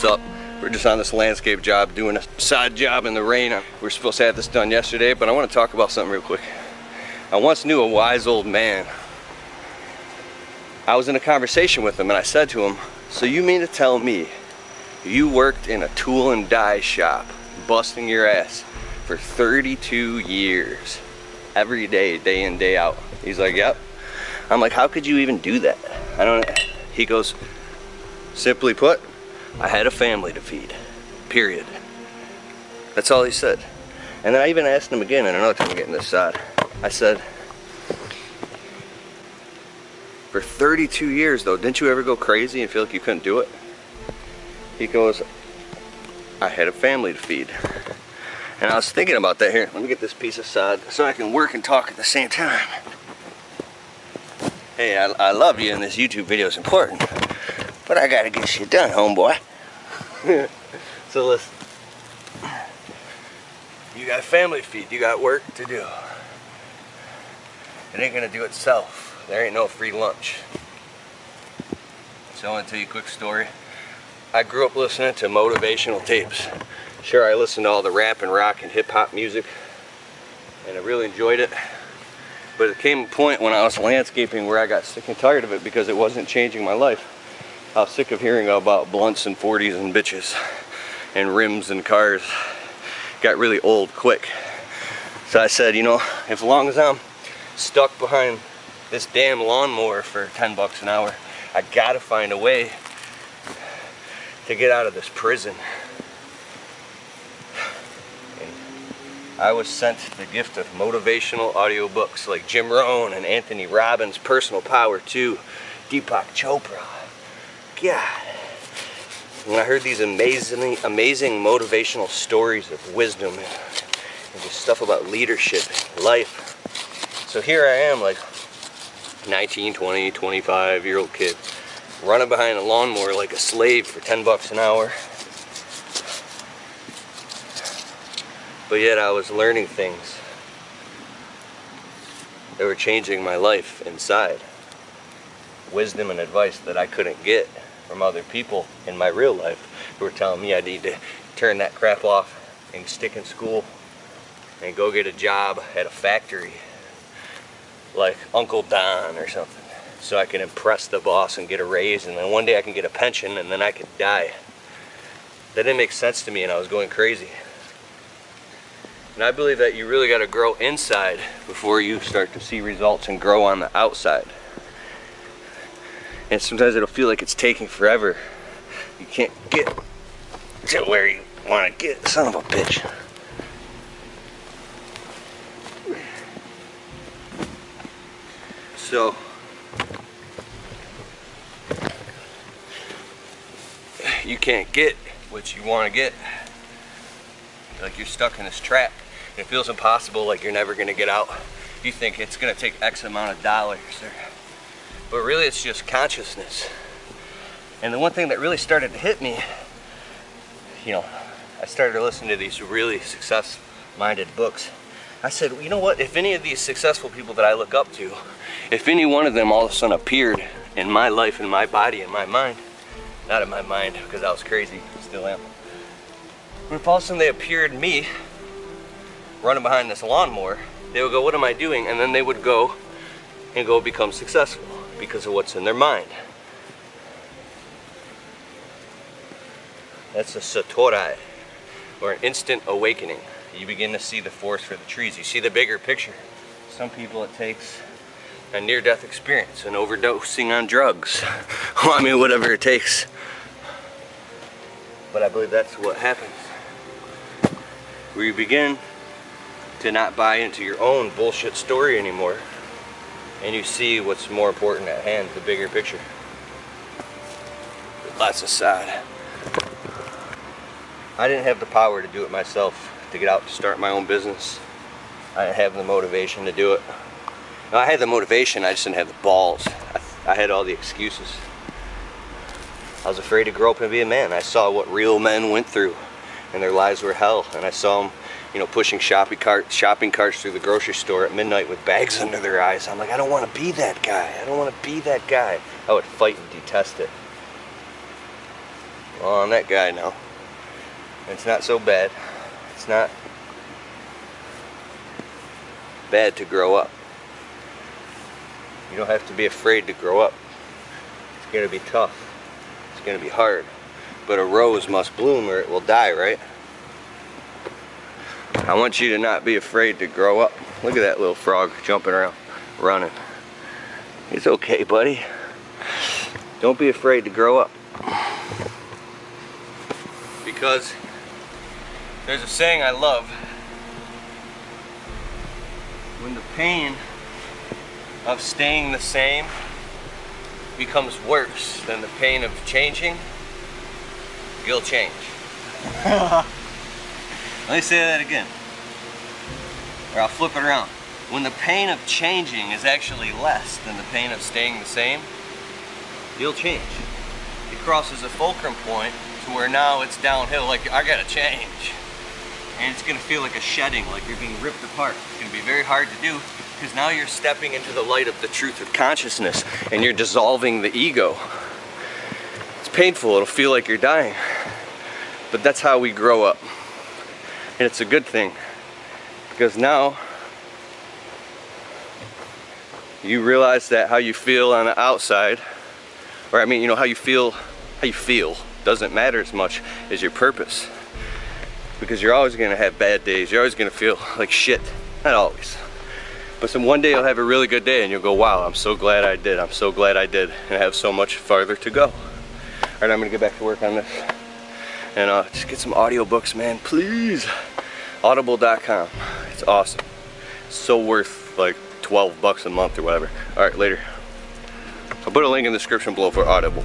what's up? We're just on this landscape job, doing a side job in the rain. We're supposed to have this done yesterday, but I want to talk about something real quick. I once knew a wise old man. I was in a conversation with him and I said to him, so you mean to tell me you worked in a tool and die shop, busting your ass for 32 years, every day, day in, day out? He's like, yep. I'm like, how could you even do that? I don't. He goes, simply put, I had a family to feed, period. That's all he said. And then I even asked him again, and another time I'm getting this side. I said, for 32 years though, didn't you ever go crazy and feel like you couldn't do it? He goes, I had a family to feed. And I was thinking about that here. Let me get this piece of sod so I can work and talk at the same time. Hey, I love you and this YouTube video is important, but I gotta get shit done, homeboy. So listen, you got family to feed, you got work to do. It ain't gonna do itself. There ain't no free lunch. So I want to tell you a quick story. I grew up listening to motivational tapes. Sure, I listened to all the rap and rock and hip hop music, and I really enjoyed it. But it came a point when I was landscaping where I got sick and tired of it because it wasn't changing my life. I was sick of hearing about blunts and 40s and bitches and rims and cars. Got really old quick. So I said, you know, as long as I'm stuck behind this damn lawnmower for 10 bucks an hour, I gotta find a way to get out of this prison. I was sent the gift of motivational audiobooks like Jim Rohn and Anthony Robbins, Personal Power 2, Deepak Chopra. God. When I heard these amazing motivational stories of wisdom and just stuff about leadership, life. So here I am, like 19, 20, 25-year-old kid, running behind a lawnmower like a slave for 10 bucks an hour. But yet I was learning things that were changing my life inside. Wisdom and advice that I couldn't get from other people in my real life who were telling me I need to turn that crap off and stick in school and go get a job at a factory like Uncle Don or something, so I can impress the boss and get a raise, and then one day I can get a pension and then I could die. That didn't make sense to me and I was going crazy. And I believe that you really got to grow inside before you start to see results and grow on the outside. And sometimes it'll feel like it's taking forever. You can't get to where you want to get. Son of a bitch. So you can't get what you want to get. Like you're stuck in this trap. It feels impossible, like you're never gonna get out. You think it's gonna take X amount of dollars, but really it's just consciousness. And the one thing that really started to hit me, you know, I started listening to these really success-minded books. I said, you know what, if any of these successful people that I look up to, if any one of them all of a sudden appeared in my life, in my body, in my mind, not in my mind because I was crazy, still am. But if all of a sudden they appeared in me, running behind this lawnmower, they would go, what am I doing? And then they would go and go become successful because of what's in their mind. That's a satori, or an instant awakening. You begin to see the forest for the trees. You see the bigger picture. Some people it takes a near-death experience, an overdosing on drugs. Well, I mean, whatever it takes. But I believe that's what happens. Where you begin to not buy into your own bullshit story anymore, and you see what's more important at hand, the bigger picture. Lots of side. I didn't have the power to do it myself, to get out to start my own business. I didn't have the motivation to do it. No, I had the motivation, I just didn't have the balls. I had all the excuses. I was afraid to grow up and be a man. I saw what real men went through, and their lives were hell. And I saw them, you know, pushing shopping carts through the grocery store at midnight with bags under their eyes. I'm like, I don't want to be that guy. I don't want to be that guy. I would fight and detest it. on that guy now. It's not so bad. It's not bad to grow up. You don't have to be afraid to grow up. It's going to be tough. It's going to be hard. But a rose must bloom or it will die, right? I want you to not be afraid to grow up. Look at that little frog jumping around, running. It's okay, buddy. Don't be afraid to grow up. Because there's a saying I love. When the pain of staying the same becomes worse than the pain of changing, you'll change. Let me say that again. Or I'll flip it around. When the pain of changing is actually less than the pain of staying the same, you'll change. It crosses a fulcrum point to where now it's downhill, like I gotta change. And it's gonna feel like a shedding, like you're being ripped apart. It's gonna be very hard to do because now you're stepping into the light of the truth of consciousness and you're dissolving the ego. It's painful, it'll feel like you're dying. But that's how we grow up. And it's a good thing. Because now you realize that how you feel on the outside, or I mean, you know, how you feel doesn't matter as much as your purpose. Because you're always gonna have bad days. You're always gonna feel like shit. Not always. But one day you'll have a really good day and you'll go, wow, I'm so glad I did. I'm so glad I did. And I have so much farther to go. All right, I'm gonna get back to work on this. And just get some audiobooks, man, please. Audible.com. It's awesome. It's so worth like $12 a month or whatever. All right, later. I'll put a link in the description below for Audible.